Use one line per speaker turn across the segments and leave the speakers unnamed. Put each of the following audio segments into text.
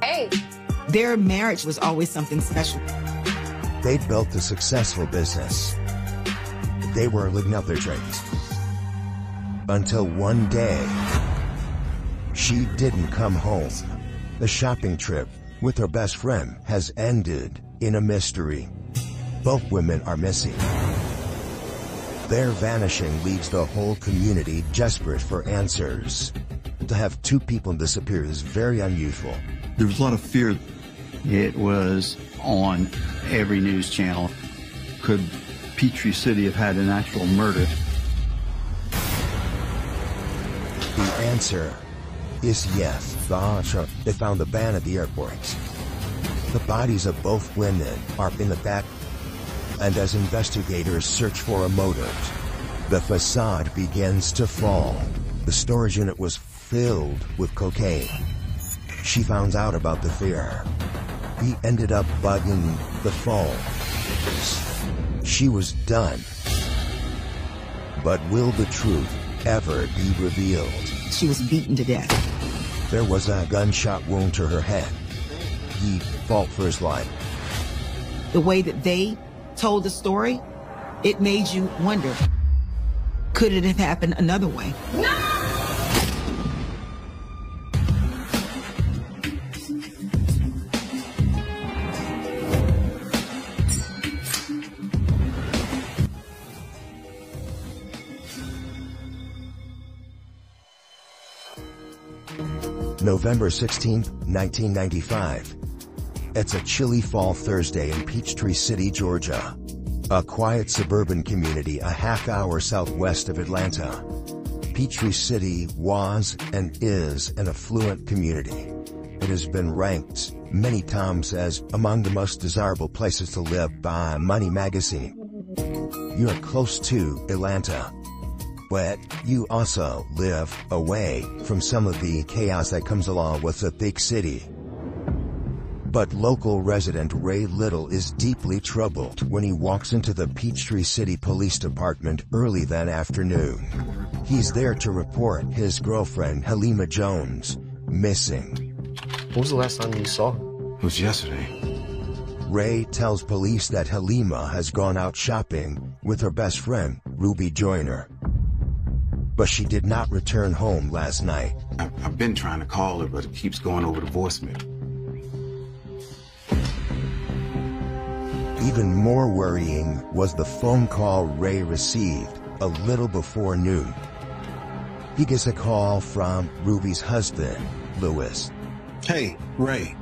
Hey.
Their marriage was always something special.
They'd built a successful business. They were living out their dreams. Until one day, she didn't come home. The shopping trip with her best friend has ended in a mystery. Both women are missing. Their vanishing leaves the whole community desperate for answers. To have two people disappear is very unusual.
There was a lot of fear.
It was on every news channel. Could Peachtree City have had an actual murder?
The answer is yes. They found the van at the airport. The bodies of both women are in the back, and as investigators search for a motive, the facade begins to fall. The storage unit was filled with cocaine. She found out about the fear. He ended up bugging the phone. She was done. But will the truth ever be revealed?
She was beaten to death.
There was a gunshot wound to her head. He fought for his life.
The way that they told the story, it made you wonder, could it have happened another way? No!
November 16, 1995. It's a chilly fall Thursday in Peachtree City, Georgia. A quiet suburban community a half-hour southwest of Atlanta. Peachtree City was and is an affluent community. It has been ranked many times as among the most desirable places to live by Money magazine. You are close to Atlanta, but you also live away from some of the chaos that comes along with a big city. But local resident Ray Little is deeply troubled when he walks into the Peachtree City Police Department early that afternoon. He's there to report his girlfriend Halima Jones missing.
When was the last time you saw her?
It was yesterday.
Ray tells police that Halima has gone out shopping with her best friend, Ruby Joyner. But she did not return home last night.
I've been trying to call her, but it keeps going over the voicemail.
Even more worrying was the phone call Ray received a little before noon. He gets a call from Ruby's husband, Lewis.
Hey, Ray,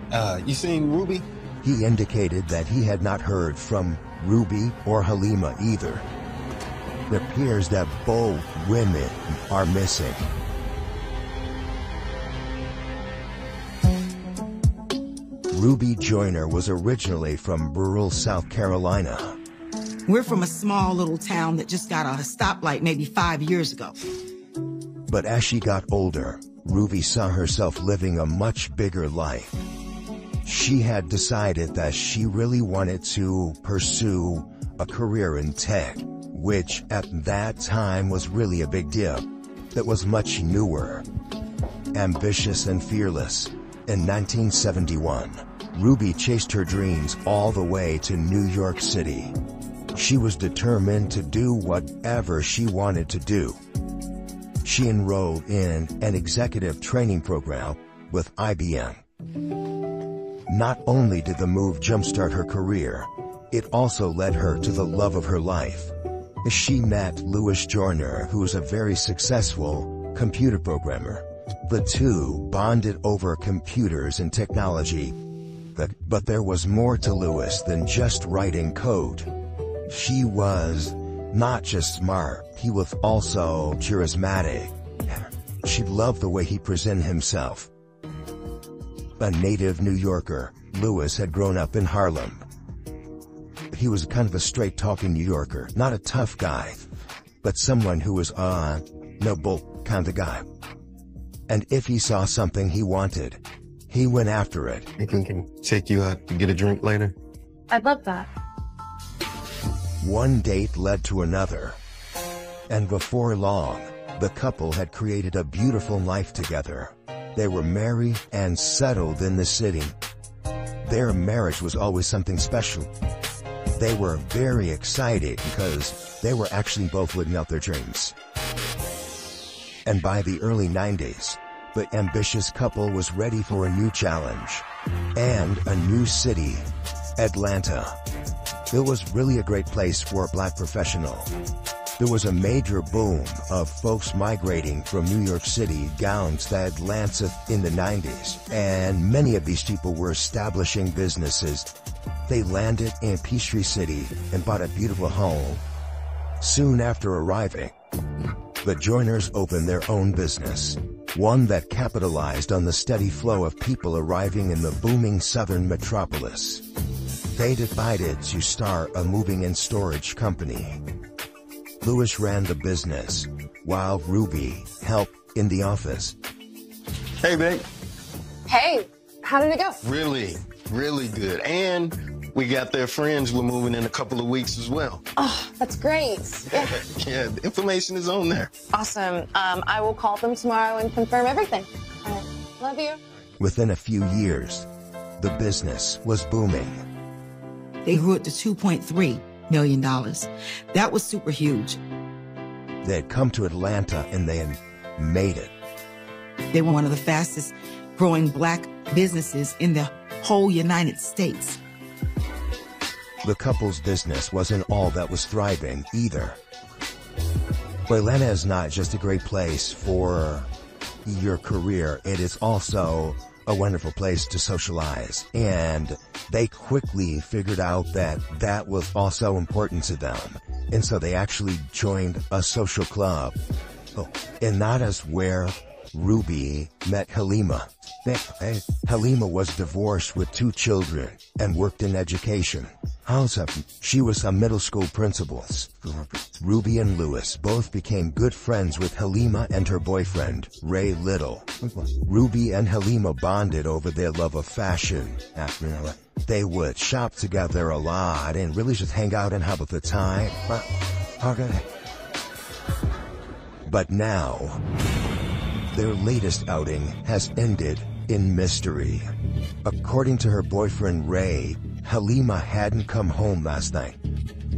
you seen Ruby?
He indicated that he had not heard from Ruby or Halima either. It appears that both women are missing. Ruby Joyner was originally from rural South Carolina.
We're from a small little town that just got a stoplight maybe 5 years ago.
But as she got older, Ruby saw herself living a much bigger life. She had decided that she really wanted to pursue a career in tech, which at that time was really a big deal. That was much newer. Ambitious and fearless. In 1971, Ruby chased her dreams all the way to New York City. She was determined to do whatever she wanted to do. She enrolled in an executive training program with IBM. Not only did the move jumpstart her career, it also led her to the love of her life. She met Lewis Joyner, who was a very successful computer programmer. The two bonded over computers and technology. But there was more to Lewis than just writing code. He was not just smart, he was also charismatic. She loved the way he presented himself. A native New Yorker, Lewis had grown up in Harlem. He was kind of a straight-talking New Yorker, not a tough guy, but someone who was no bull kind of guy. And if he saw something he wanted, he went after it.
Think we can take you out to get a drink later?
I'd love that.
One date led to another. And before long, the couple had created a beautiful life together. They were married and settled in the city. Their marriage was always something special. They were very excited because they were actually both living out their dreams. And by the early 90s, the ambitious couple was ready for a new challenge and a new city, Atlanta. It was really a great place for a black professional. There was a major boom of folks migrating from New York City down to Atlanta in the 90s, and many of these people were establishing businesses. They landed in Peachtree City and bought a beautiful home. Soon after arriving, the Joiners opened their own business, one that capitalized on the steady flow of people arriving in the booming southern metropolis. They decided to start a moving and storage company. Lewis ran the business, while Ruby helped in the office.
Hey, babe.
Hey, how did it go?
Really, really good. And we got their friends. We're moving in a couple of weeks as well.
Oh, that's great. Yeah.
Yeah, the information is on there.
Awesome. I will call them tomorrow and confirm everything. All right. Love you.
Within a few years, the business was booming.
They grew it to $2.3 million. That was super huge.
They had come to Atlanta and they had made it.
They were one of the fastest growing black businesses in the whole United States.
The couple's business wasn't all that was thriving either. But Atlanta is not just a great place for your career, it is also a wonderful place to socialize. And they quickly figured out that that was also important to them. And so they actually joined a social club. Oh, and that is where Ruby met Halima. Halima was divorced with 2 children and worked in education. She was a middle school principal. Ruby and Lewis both became good friends with Halima and her boyfriend, Ray Little. Ruby and Halima bonded over their love of fashion. They would shop together a lot and really just hang out and have a good time. But now, their latest outing has ended in mystery. According to her boyfriend Ray, Halima hadn't come home last night.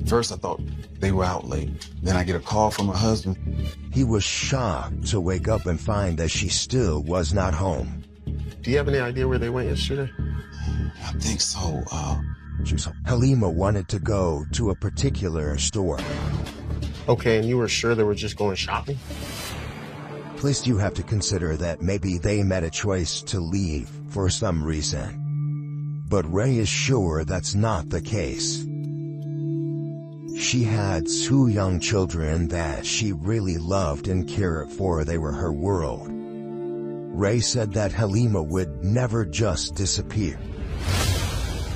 First, I thought they were out late. Then I get a call from her husband.
He was shocked to wake up and find that she still was not home.
Do you have any idea where they went yesterday?
I think so.
Halima wanted to go to a particular store.
Okay, and you were sure they were just going shopping?
Plus, you have to consider that maybe they made a choice to leave for some reason. But Ray is sure that's not the case. She had 2 young children that she really loved and cared for. They were her world. Ray said that Halima would never just disappear.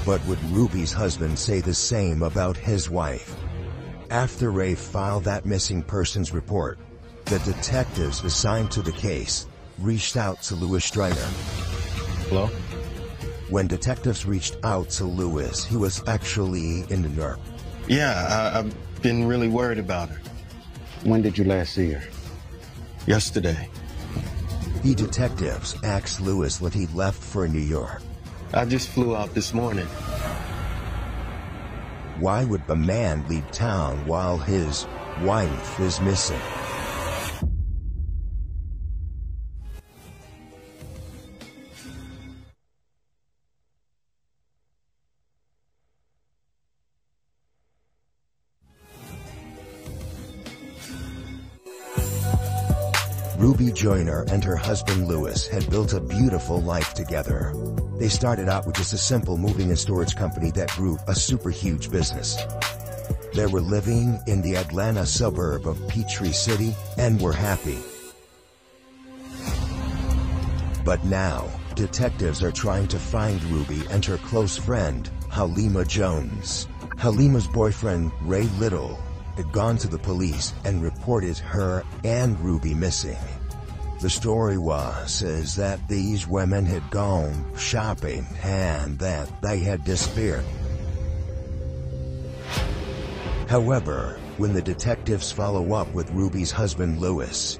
But would Ruby's husband say the same about his wife? After Ray filed that missing persons report, the detectives assigned to the case reached out to Louis Strider.
Hello?
When detectives reached out to Louis, he was actually in New York.
Yeah, I've been really worried about her.
When did you last see her?
Yesterday.
The detectives asked Louis if he left for New York.
I just flew out this morning.
Why would a man leave town while his wife is missing? Ruby Joyner and her husband Lewis had built a beautiful life together. They started out with just a simple moving and storage company that grew a super huge business. They were living in the Atlanta suburb of Peachtree City and were happy. But now, detectives are trying to find Ruby and her close friend, Halima Jones. Halima's boyfriend, Ray Little, had gone to the police and reported her and Ruby missing. The story is that these women had gone shopping and that they had disappeared. However, when the detectives follow up with Ruby's husband Lewis,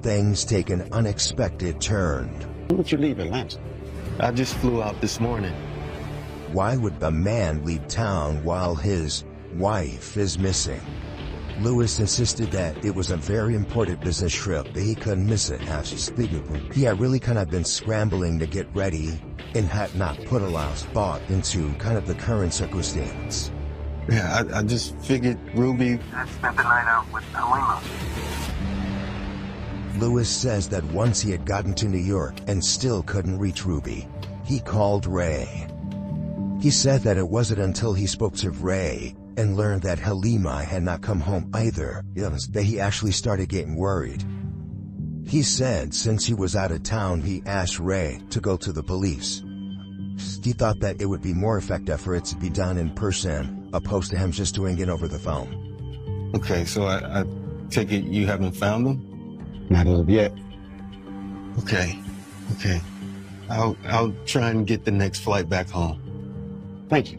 things take an unexpected turn.
When did you leave Atlanta?
I just flew out this morning.
Why would the man leave town while his wife is missing? Lewis insisted that it was a very important business trip, that he couldn't miss it. He had really kind of been scrambling to get ready and had not put a lot of thought into kind of the current circumstance.
Yeah, I just figured Ruby
had spent the night out with Halima.
Lewis says that once he had gotten to New York and still couldn't reach Ruby, he called Ray. He said that it wasn't until he spoke to Ray and learned that Halima had not come home either, that he actually started getting worried. He said since he was out of town, he asked Ray to go to the police. He thought that it would be more effective for it to be done in person, opposed to him just doing it over the phone.
Okay, so I take it you haven't found them?
Not as of yet.
Okay. I'll try and get the next flight back home.
Thank you.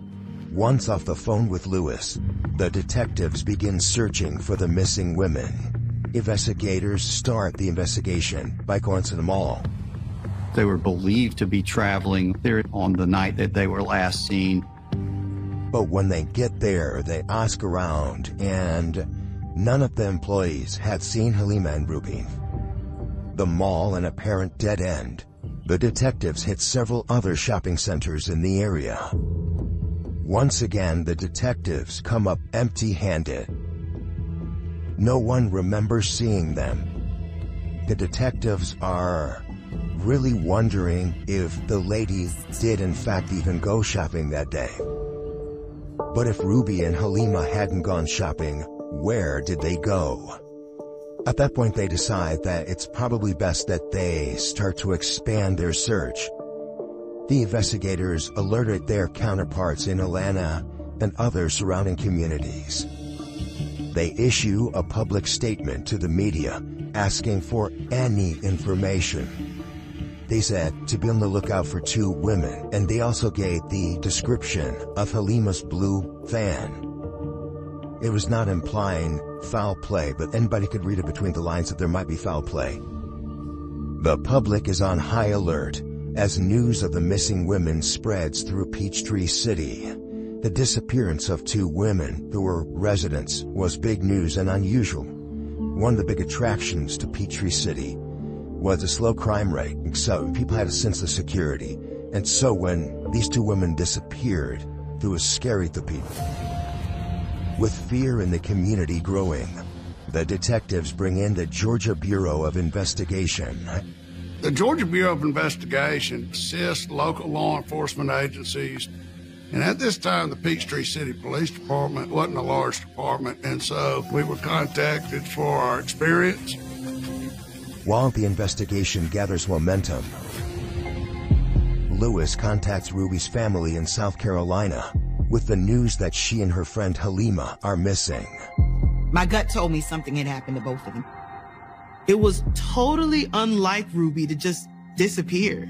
Once off the phone with Lewis, the detectives begin searching for the missing women. Investigators start the investigation by going to the mall.
They were believed to be traveling there on the night that they were last seen.
But when they get there, they ask around, and none of the employees had seen Halima and Ruby. The mall an apparent dead end. The detectives hit several other shopping centers in the area. Once again, the detectives come up empty-handed. No one remembers seeing them. The detectives are really wondering if the lady did in fact even go shopping that day. But if Ruby and Halima hadn't gone shopping, where did they go? At that point, they decide that it's probably best that they start to expand their search. The investigators alerted their counterparts in Atlanta and other surrounding communities. They issue a public statement to the media asking for any information. They said to be on the lookout for 2 women, and they also gave the description of Halima's blue van. It was not implying foul play, but anybody could read it between the lines that there might be foul play. The public is on high alert as news of the missing women spreads through Peachtree City. The disappearance of 2 women who were residents was big news and unusual. One of the big attractions to Peachtree City was a slow crime rate, so people had a sense of security. And so when these 2 women disappeared, it was scary to people. With fear in the community growing, the detectives bring in the Georgia Bureau of Investigation.
The Georgia Bureau of Investigation assists local law enforcement agencies. And at this time, the Peachtree City Police Department wasn't a large department, and so we were contacted for our experience.
While the investigation gathers momentum, Lewis contacts Ruby's family in South Carolina with the news that she and her friend Halima are missing.
My gut told me something had happened to both of them. It was totally unlike Ruby to just disappear.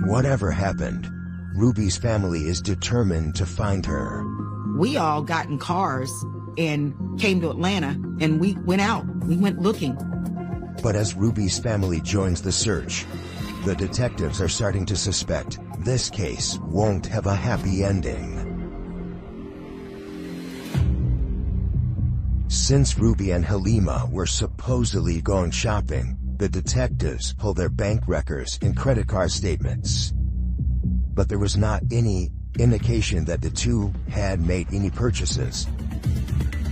Whatever happened, Ruby's family is determined to find her.
We all got in cars and came to Atlanta, and we went out. We went looking.
But as Ruby's family joins the search, the detectives are starting to suspect this case won't have a happy ending. Since Ruby and Halima were supposedly going shopping, the detectives pulled their bank records and credit card statements. But there was not any indication that the 2 had made any purchases.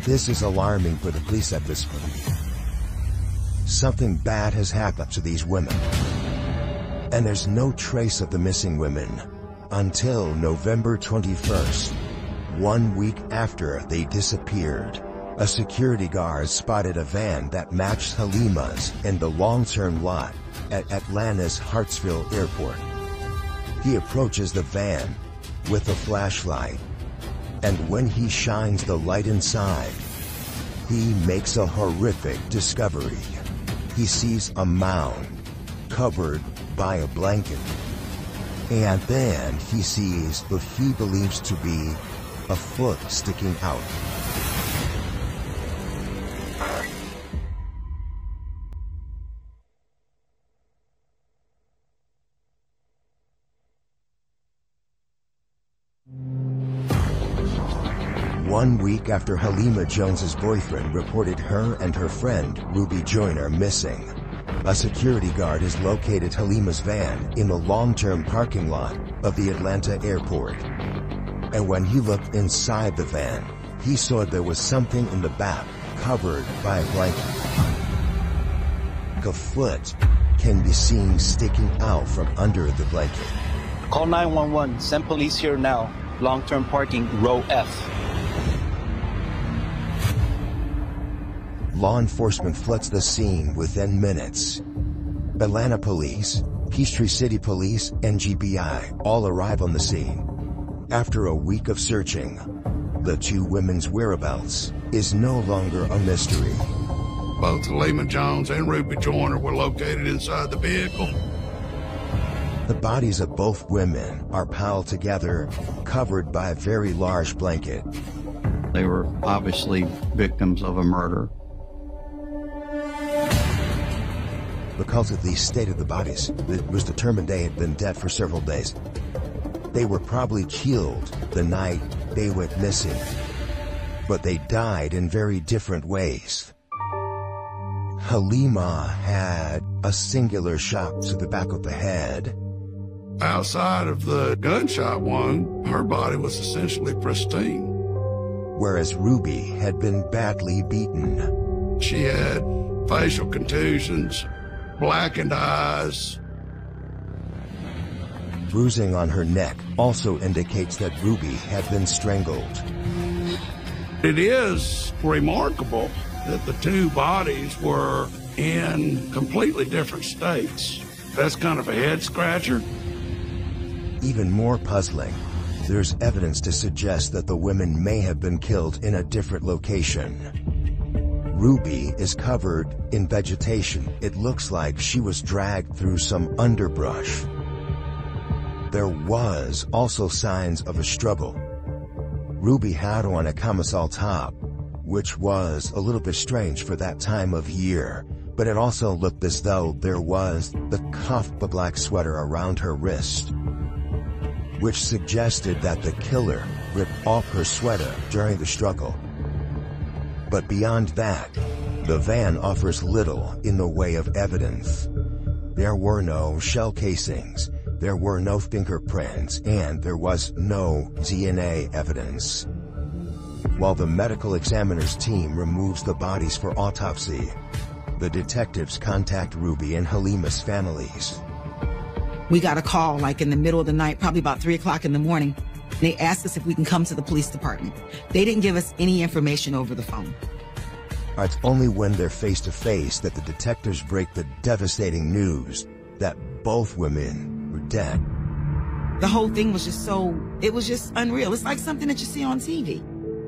This is alarming for the police at this point. Something bad has happened to these women. And there's no trace of the missing women until November 21st, 1 week after they disappeared. A security guard spotted a van that matched Halima's in the long-term lot at Atlanta's Hartsfield Airport. He approaches the van with a flashlight, and when he shines the light inside, he makes a horrific discovery. He sees a mound covered by a blanket, and then he sees what he believes to be a foot sticking out. 1 week after Halima Jones's boyfriend reported her and her friend, Ruby Joyner, missing, a security guard has located Halima's van in the long-term parking lot of the Atlanta airport. And when he looked inside the van, he saw there was something in the back covered by a blanket. A foot can be seen sticking out from under the blanket.
Call 911. Send police here now. Long-term parking, row F.
Law enforcement floods the scene within minutes. Atlanta Police, Peachtree City Police, and GBI all arrive on the scene. After a week of searching, the two women's whereabouts is no longer a mystery.
Both Halima Jones and Ruby Joyner were located inside the vehicle.
The bodies of both women are piled together, covered by a very large blanket.
They were obviously victims of a murder.
Because of the state of the bodies, it was determined they had been dead for several days. They were probably killed the night they went missing, but they died in very different ways. Halima had a singular shot to the back of the head.
Outside of the gunshot wound, her body was essentially pristine.
Whereas Ruby had been badly beaten.
She had facial contusions, blackened eyes.
Bruising on her neck also indicates that Ruby had been strangled.
It is remarkable that the two bodies were in completely different states. That's kind of a head scratcher.
Even more puzzling, there's evidence to suggest that the women may have been killed in a different location. Ruby is covered in vegetation. It looks like she was dragged through some underbrush. There was also signs of a struggle. Ruby had on a camisole top, which was a little bit strange for that time of year, but it also looked as though there was the cuff of a black sweater around her wrist, which suggested that the killer ripped off her sweater during the struggle. But beyond that, the van offers little in the way of evidence. There were no shell casings, there were no fingerprints, and there was no DNA evidence. While the medical examiner's team removes the bodies for autopsy, the detectives contact Ruby and Halima's families.
We got a call like in the middle of the night, probably about 3 o'clock in the morning. They asked us if we can come to the police department. They didn't give us any information over the phone.
It's only when they're face to face that the detectives break the devastating news that both women were dead.
The whole thing was just it was just unreal. It's like something that you see on TV.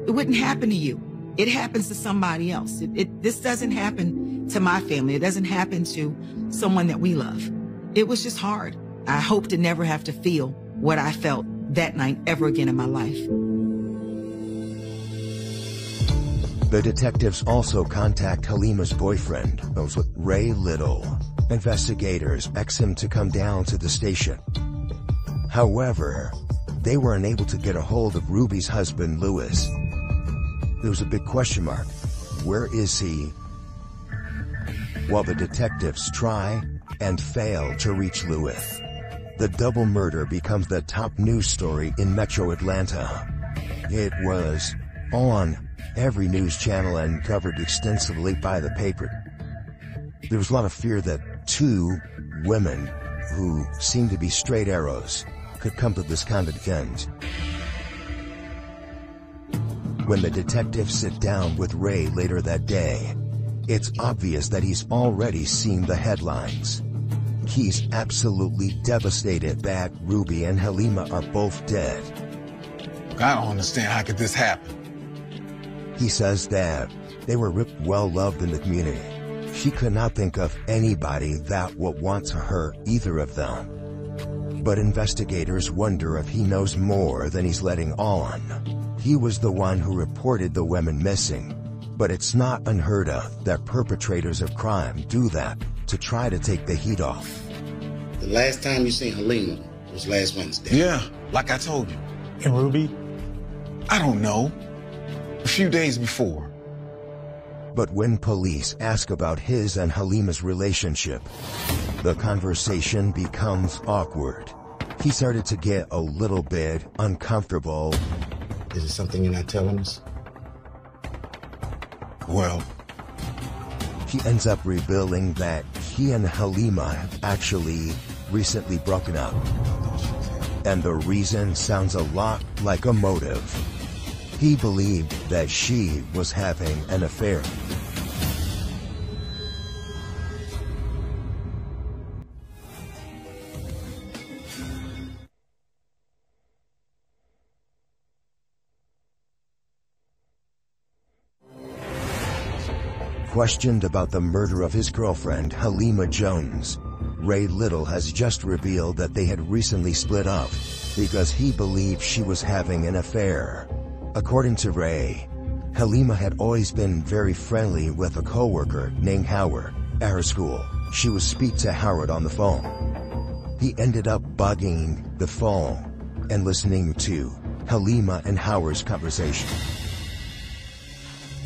It wouldn't happen to you. It happens to somebody else. This doesn't happen to my family. It doesn't happen to someone that we love. It was just hard. I hope to never have to feel what I felt that night ever again in my life.
The detectives also contact Halima's boyfriend, Ray Little. Investigators ask him to come down to the station. However, they were unable to get a hold of Ruby's husband, Lewis. There was a big question mark. Where is he? While the detectives try and fail to reach Lewis, the double murder becomes the top news story in Metro Atlanta. It was on every news channel and covered extensively by the paper. There was a lot of fear that two women who seemed to be straight arrows could come to this kind of end. When the detectives sit down with Ray later that day, it's obvious that he's already seen the headlines. He's absolutely devastated that Ruby and Halima are both dead.
I don't understand, how could this happen?
He says that they were well loved in the community. She could not think of anybody that would want to hurt either of them. But investigators wonder if he knows more than he's letting on. He was the one who reported the women missing, but it's not unheard of that perpetrators of crime do that to try to take the heat off.
The last time you seen Halima was last Wednesday.
Yeah, like I told you.
And Ruby?
I don't know. a few days before.
But when police ask about his and Halima's relationship, the conversation becomes awkward. He started to get a little bit uncomfortable.
Is it something you're not telling us?
Well,
he ends up revealing that he and Halima have actually recently broken up. And the reason sounds a lot like a motive. He believed that she was having an affair. Questioned about the murder of his girlfriend, Halima Jones, Ray Little has just revealed that they had recently split up because he believed she was having an affair. According to Ray, Halima had always been very friendly with a coworker named Howard at her school. She would speak to Howard on the phone. He ended up bugging the phone and listening to Halima and Howard's conversation.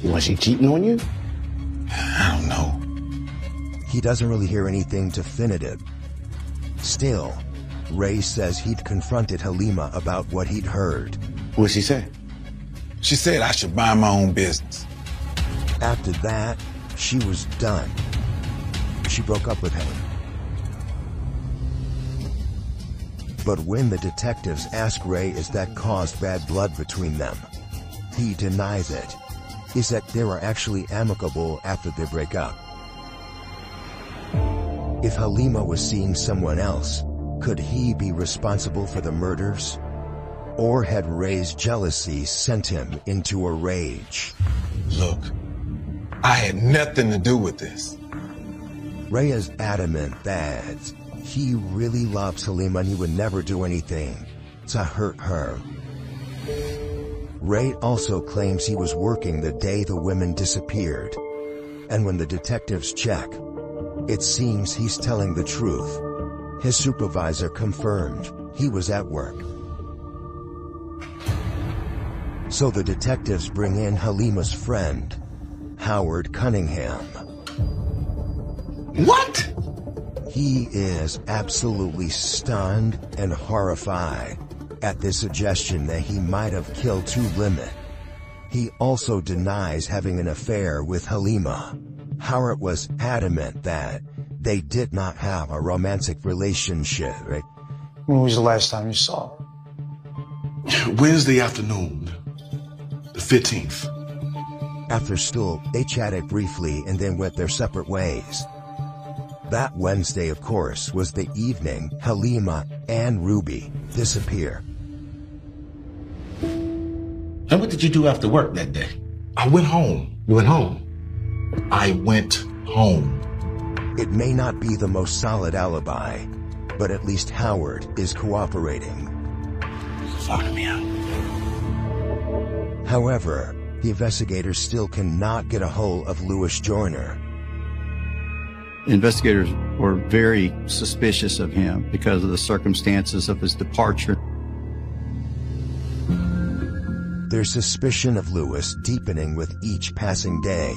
Was she cheating on you?
I don't know.
He doesn't really hear anything definitive. Still, Ray says he'd confronted Halima about what he'd heard.
What'd she say?
She said I should mind my own business.
After that, she was done. She broke up with him. But when the detectives ask Ray if that caused bad blood between them, he denies it. He said they were actually amicable after their breakup. If Halima was seeing someone else, could he be responsible for the murders? Or had Ray's jealousy sent him into a rage?
Look, I had nothing to do with this.
Ray is adamant that he really loves Halima and he would never do anything to hurt her. Ray also claims he was working the day the women disappeared. And when the detectives check, it seems he's telling the truth. His supervisor confirmed he was at work. So the detectives bring in Halima's friend, Howard Cunningham.
What?
He is absolutely stunned and horrified at the suggestion that he might have killed two women. He also denies having an affair with Halima. Howard was adamant that they did not have a romantic relationship. Right?
When was the last time you saw her?
Wednesday afternoon, the 15th.
After school, they chatted briefly and then went their separate ways. That Wednesday, of course, was the evening Halima and Ruby disappear.
And what did you do after work that day?
I went home.
You went home?
I went home.
It may not be the most solid alibi, but at least Howard is cooperating.
Fuck me out.
However, the investigators still cannot get a hold of Louis Joyner.
Investigators were very suspicious of him because of the circumstances of his departure.
Their suspicion of Louis deepening with each passing day.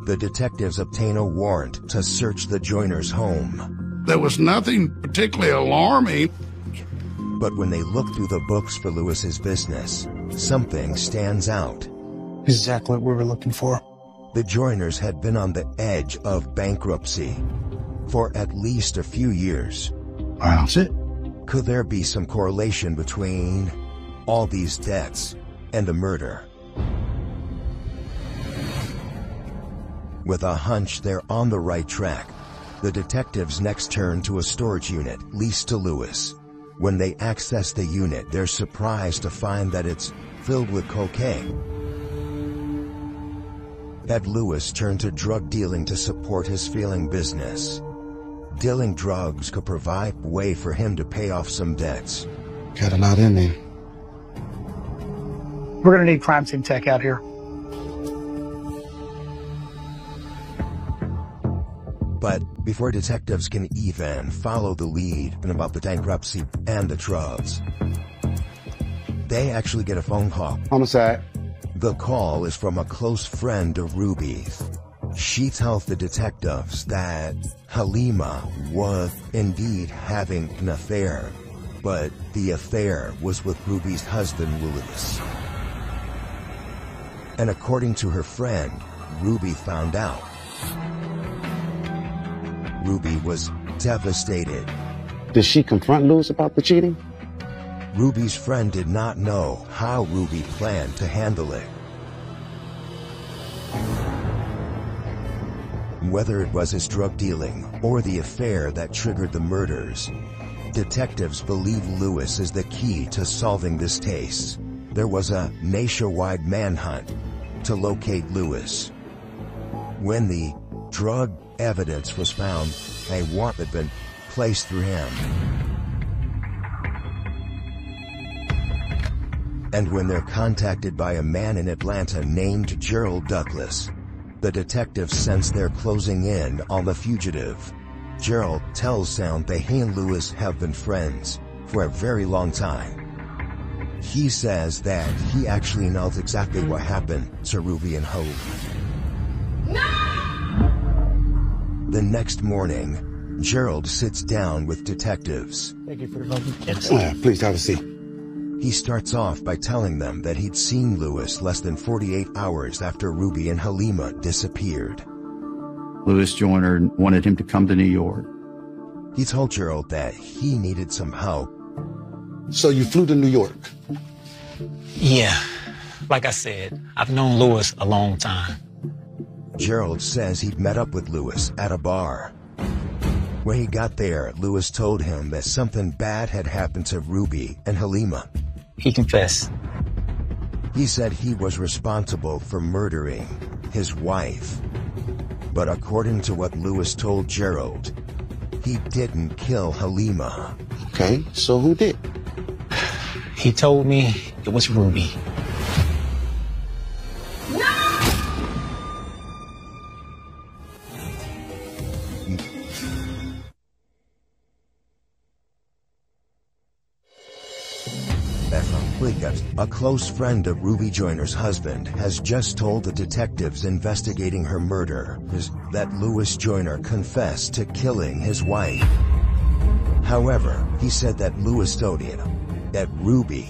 The detectives obtain a warrant to search the Joyners' home.
There was nothing particularly alarming.
But when they look through the books for Louis's business, something stands out.
Exactly what we were looking for.
The Joyners had been on the edge of bankruptcy for at least a few years.
That's it.
Could there be some correlation between all these debts and the murder? With a hunch they're on the right track, the detectives next turn to a storage unit leased to Louis. When they access the unit, they're surprised to find that it's filled with cocaine. Had Louis turned to drug dealing to support his failing business? Dealing drugs could provide a way for him to pay off some debts.
Got a lot in there.
We're gonna need crime scene tech out here.
But before detectives can even follow the lead about the bankruptcy and the drugs, they actually get a phone call.
Homicide.
The call is from a close friend of Ruby's. She tells the detectives that Halima was indeed having an affair, but the affair was with Ruby's husband, Lewis. And according to her friend, Ruby found out. Ruby was devastated.
Did she confront Lewis about the cheating?
Ruby's friend did not know how Ruby planned to handle it. Whether it was his drug dealing or the affair that triggered the murders, detectives believe Lewis is the key to solving this case. There was a nationwide manhunt to locate Lewis. When the drug evidence was found, a warrant had been placed through him. And when they're contacted by a man in Atlanta named Gerald Douglas, the detectives sense they're closing in on the fugitive. Gerald tells Sound that he and Lewis have been friends for a very long time. He says that he actually knows exactly what happened to Ruby and Hope. The next morning, Gerald sits down with detectives.
Thank you for the welcome.
Please have a seat.
He starts off by telling them that he'd seen Lewis less than 48 hours after Ruby and Halima disappeared.
Lewis Joyner wanted him to come to New York.
He told Gerald that he needed some help.
So you flew to New York?
Yeah. Like I said, I've known Lewis a long time.
Gerald says he'd met up with Lewis at a bar. When he got there, Lewis told him that something bad had happened to Ruby and Halima.
He confessed.
He said he was responsible for murdering his wife. But according to what Lewis told Gerald, he didn't kill Halima.
Okay, so who did?
He told me it was Ruby.
A close friend of Ruby Joyner's husband has just told the detectives investigating her murder that Lewis Joyner confessed to killing his wife. However, he said that Lewis told him that Ruby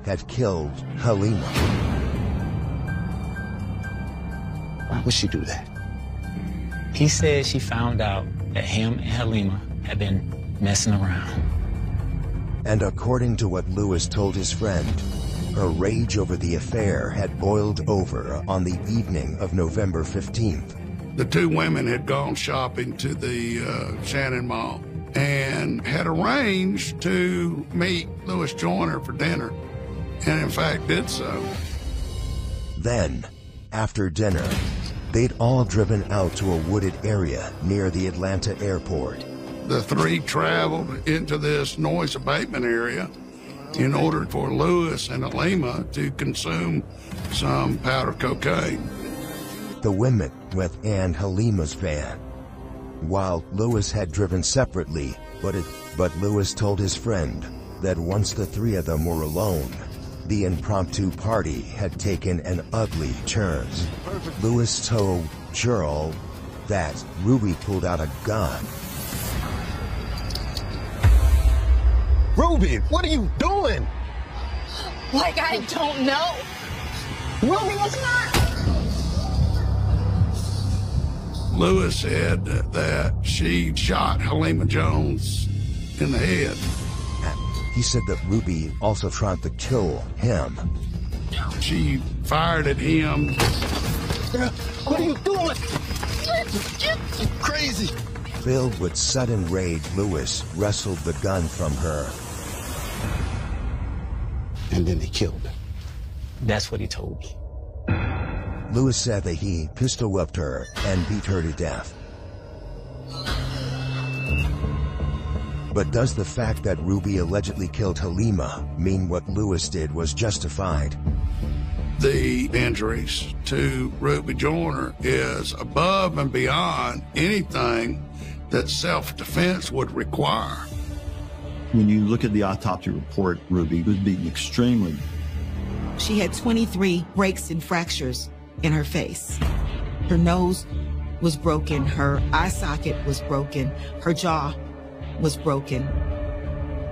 had killed Halima.
Why would she do that?
He said she found out that him and Halima had been messing around.
And according to what Lewis told his friend, her rage over the affair had boiled over on the evening of November 15th.
The two women had gone shopping to the Shannon Mall and had arranged to meet Lewis Joyner for dinner, and in fact did so.
Then, after dinner, they'd all driven out to a wooded area near the Atlanta airport.
The three traveled into this noise abatement area in order for Lewis and Halima to consume some powder cocaine.
The women went in Halima's van, while Lewis had driven separately, but Lewis told his friend that once the three of them were alone, the impromptu party had taken an ugly turn. Lewis told Gerald that Ruby pulled out a gun.
Ruby, what are you doing?
Like I don't know. Ruby was not.
Lewis said that she shot Halima Jones in the head.
He said that Ruby also tried to kill him.
She fired at him.
What are you doing? You crazy.
Filled with sudden rage, Lewis wrestled the gun from her.
And then they killed her.
That's what he told me.
Lewis said that he pistol whipped her and beat her to death. But does the fact that Ruby allegedly killed Halima mean what Lewis did was justified?
The injuries to Ruby Joyner is above and beyond anything that self-defense would require.
When you look at the autopsy report, Ruby was beaten extremely
She had 23 breaks and fractures in her face. Her nose was broken, her eye socket was broken, her jaw was broken.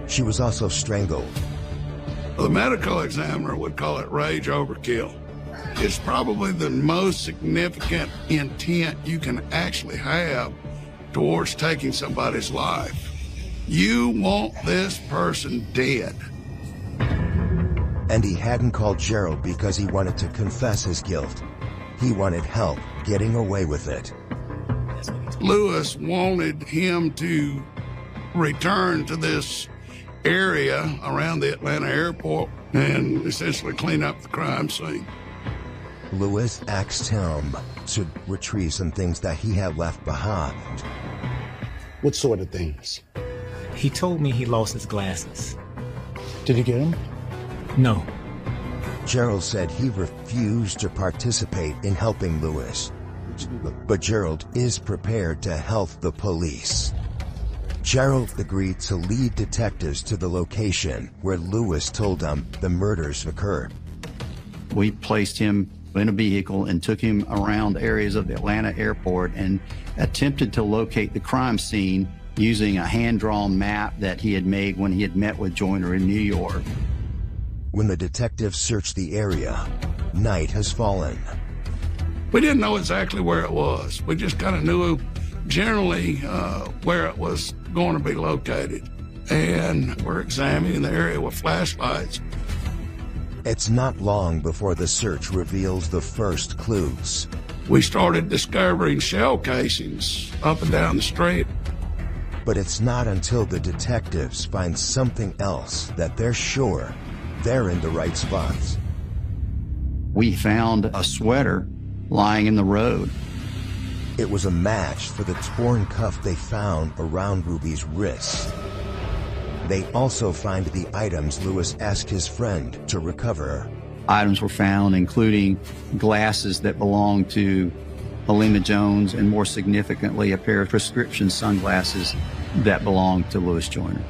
She was also strangled.
The medical examiner would call it rage overkill. It's probably the most significant intent you can actually have towards taking somebody's life. You want this person dead.
And he hadn't called Gerald because he wanted to confess his guilt. He wanted help getting away with it.
Lewis wanted him to return to this area around the Atlanta airport and essentially clean up the crime scene.
Lewis asked him to retrieve some things that he had left behind.
What sort of things?
He told me he lost his glasses.
Did he get them?
No.
Gerald said he refused to participate in helping Lewis. But Gerald is prepared to help the police. Gerald agreed to lead detectives to the location where Lewis told them the murders occurred.
We placed him in a vehicle and took him around areas of the Atlanta airport and attempted to locate the crime scene using a hand-drawn map that he had made when he had met with Joyner in New York.
When the detectives searched the area, night has fallen.
We didn't know exactly where it was. We just kind of knew generally where it was going to be located. And we're examining the area with flashlights.
It's not long before the search reveals the first clues.
We started discovering shell casings up and down the street.
But it's not until the detectives find something else that they're sure they're in the right spots.
We found a sweater lying in the road.
It was a match for the torn cuff they found around Ruby's wrists. They also find the items Lewis asked his friend to recover.
Items were found, including glasses that belonged to Halima Jones, and more significantly, a pair of prescription sunglasses that belonged to Lewis Joyner.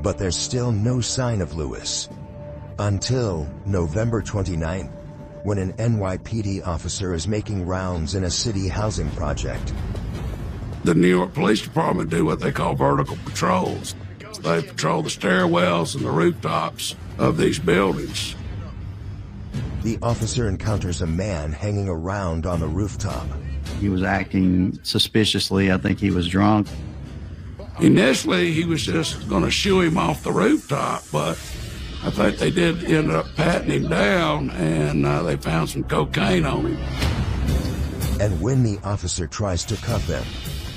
But there's still no sign of Lewis until November 29th, when an NYPD officer is making rounds in a city housing project.
The New York Police Department do what they call vertical patrols. They patrol the stairwells and the rooftops of these buildings.
The officer encounters a man hanging around on the rooftop.
He was acting suspiciously. I think he was drunk.
Initially, he was just going to shoo him off the rooftop, but I think they did end up patting him down, and they found some cocaine on him.
And when the officer tries to cuff him,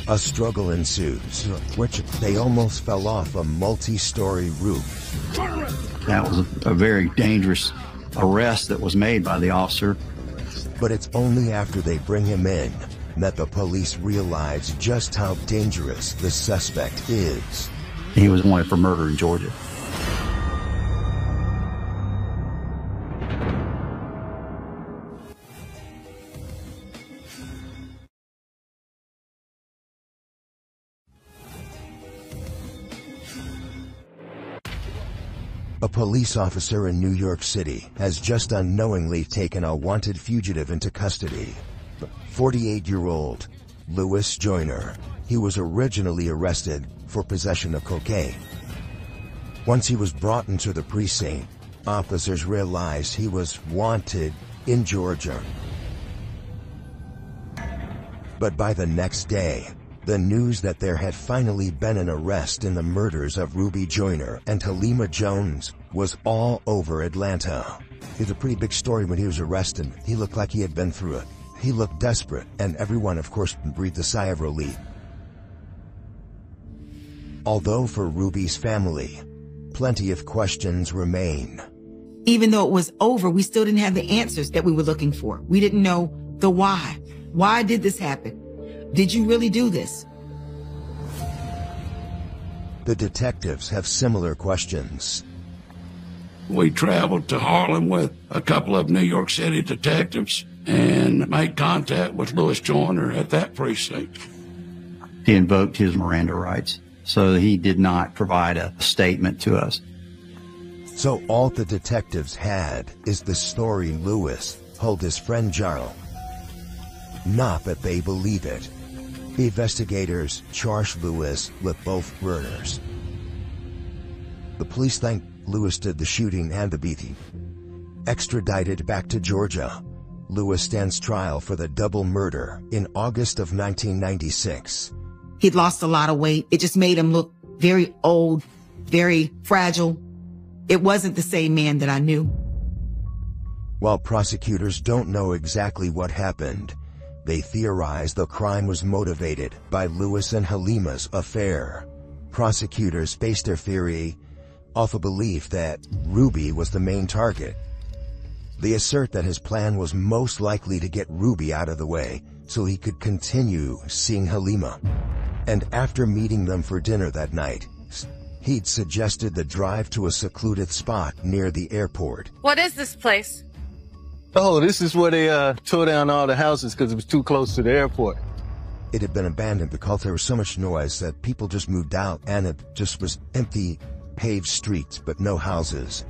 a struggle ensues, which they almost fell off a multi-story roof.
That was a very dangerous arrest that was made by the officer.
But it's only after they bring him in that the police realize just how dangerous the suspect is.
He was wanted for murder in Georgia.
A police officer in New York City has just unknowingly taken a wanted fugitive into custody. 48-year-old Lewis Joyner. He was originally arrested for possession of cocaine. Once he was brought into the precinct, officers realized he was wanted in Georgia. But by the next day, the news that there had finally been an arrest in the murders of Ruby Joyner and Halima Jones was all over Atlanta. It was a pretty big story when he was arrested. He looked like he had been through it. He looked desperate, and everyone, of course, breathed a sigh of relief. Although for Ruby's family, plenty of questions remain.
Even though it was over, we still didn't have the answers that we were looking for. We didn't know the why. Why did this happen? Did you really do this?
The detectives have similar questions.
We traveled to Harlem with a couple of New York City detectives and made contact with Lewis Joyner at that precinct.
He invoked his Miranda rights, so he did not provide a statement to us.
So all the detectives had is the story Lewis told his friend Jarl. Not that they believe it. Investigators charged Lewis with both murders. The police think Lewis did the shooting and the beating. Extradited back to Georgia, Lewis stands trial for the double murder in August of 1996.
He'd lost a lot of weight. It just made him look very old, very fragile. It wasn't the same man that I knew.
While prosecutors don't know exactly what happened, they theorize the crime was motivated by Lewis and Halima's affair. Prosecutors based their theory off a belief that Ruby was the main target. They assert that his plan was most likely to get Ruby out of the way so he could continue seeing Halima. And after meeting them for dinner that night, he'd suggested the drive to a secluded spot near the airport.
What is this place?
Oh, this is where they tore down all the houses because it was too close to the airport.
It had been abandoned because there was so much noise that people just moved out, and it just was empty, paved streets but no houses.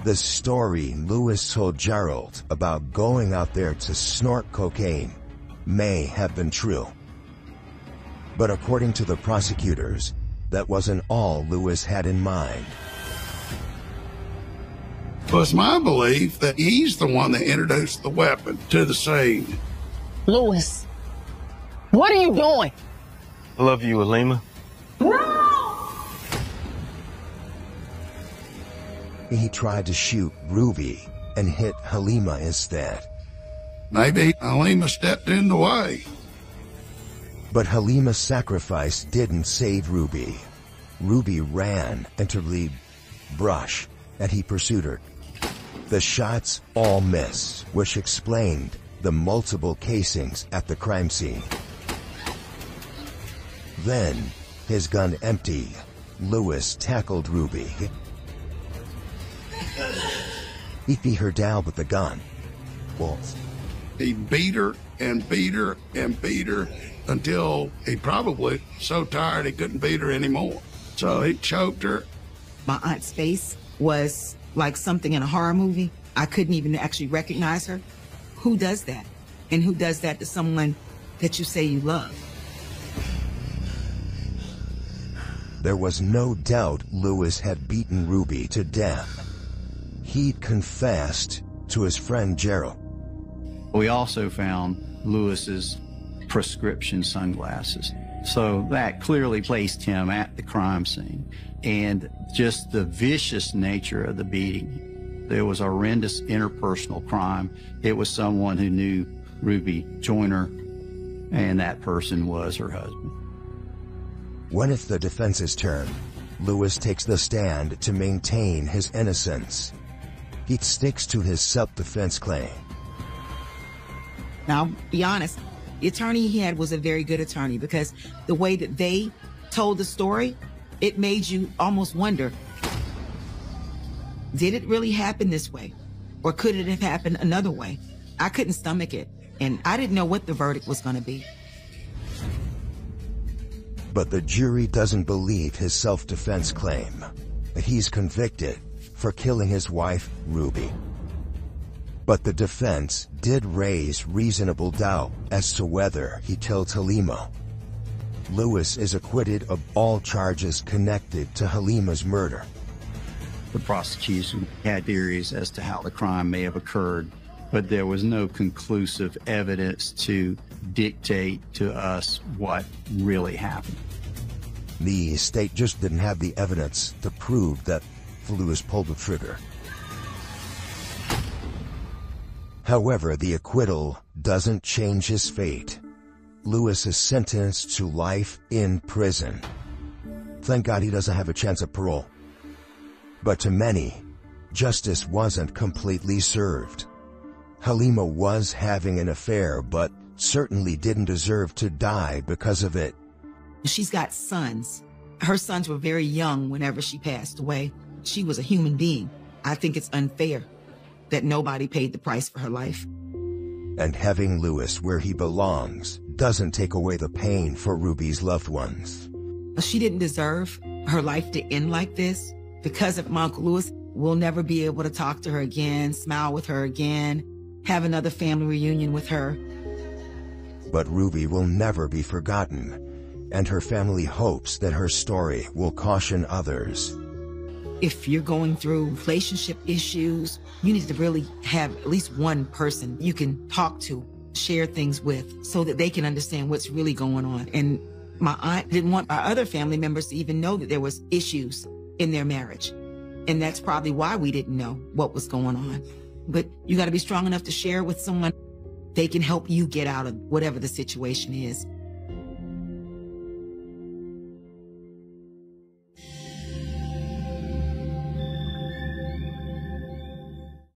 The story Lewis told Gerald about going out there to snort cocaine may have been true. But according to the prosecutors, that wasn't all Lewis had in mind.
Well, it's my belief that he's the one that introduced the weapon to the scene.
Lewis, what are you doing?
I love you, Halima.
He tried to shoot Ruby and hit Halima instead.
Maybe Halima stepped in the way.
But Halima's sacrifice didn't save Ruby. Ruby ran into the brush, and he pursued her. The shots all missed, which explained the multiple casings at the crime scene. Then, his gun empty, Lewis tackled Ruby. He beat her down with the gun. Well,
He beat her and beat her and beat her until he probably so tired he couldn't beat her anymore. So he choked her.
My aunt's face was like something in a horror movie. I couldn't even actually recognize her. Who does that? And who does that to someone that you say you love?
there was no doubt Lewis had beaten Ruby to death. He'd confessed to his friend Gerald.
We also found Lewis's prescription sunglasses. So that clearly placed him at the crime scene. And just the vicious nature of the beating. There was a horrendous interpersonal crime. It was someone who knew Ruby Joyner, and that person was her husband.
When it's the defense's turn, Lewis takes the stand to maintain his innocence. He sticks to his self-defense claim.
Now, I'll be honest, the attorney he had was a very good attorney, because the way that they told the story, it made you almost wonder, did it really happen this way? Or could it have happened another way? I couldn't stomach it, and I didn't know what the verdict was going to be.
But the jury doesn't believe his self-defense claim, that he's convicted for killing his wife, Ruby. But the defense did raise reasonable doubt as to whether he killed Halima. Lewis is acquitted of all charges connected to Halima's murder.
The prosecution had theories as to how the crime may have occurred, but there was no conclusive evidence to dictate to us what really happened.
The state just didn't have the evidence to prove that Lewis pulled the trigger. However, the acquittal doesn't change his fate. Lewis is sentenced to life in prison. Thank God he doesn't have a chance of parole. But to many, justice wasn't completely served. Halima was having an affair, but certainly didn't deserve to die because of it.
She's got sons. Her sons were very young whenever she passed away. She was a human being. I think it's unfair that nobody paid the price for her life.
And having Lewis where he belongs doesn't take away the pain for Ruby's loved ones.
She didn't deserve her life to end like this because of my Uncle Lewis. we'll never be able to talk to her again, smile with her again, have another family reunion with her.
But Ruby will never be forgotten, and her family hopes that her story will caution others.
If you're going through relationship issues, you need to really have at least one person you can talk to, share things with, so that they can understand what's really going on. And my aunt didn't want our other family members to even know that there was issues in their marriage. And that's probably why we didn't know what was going on. But you got to be strong enough to share with someone. They can help you get out of whatever the situation is.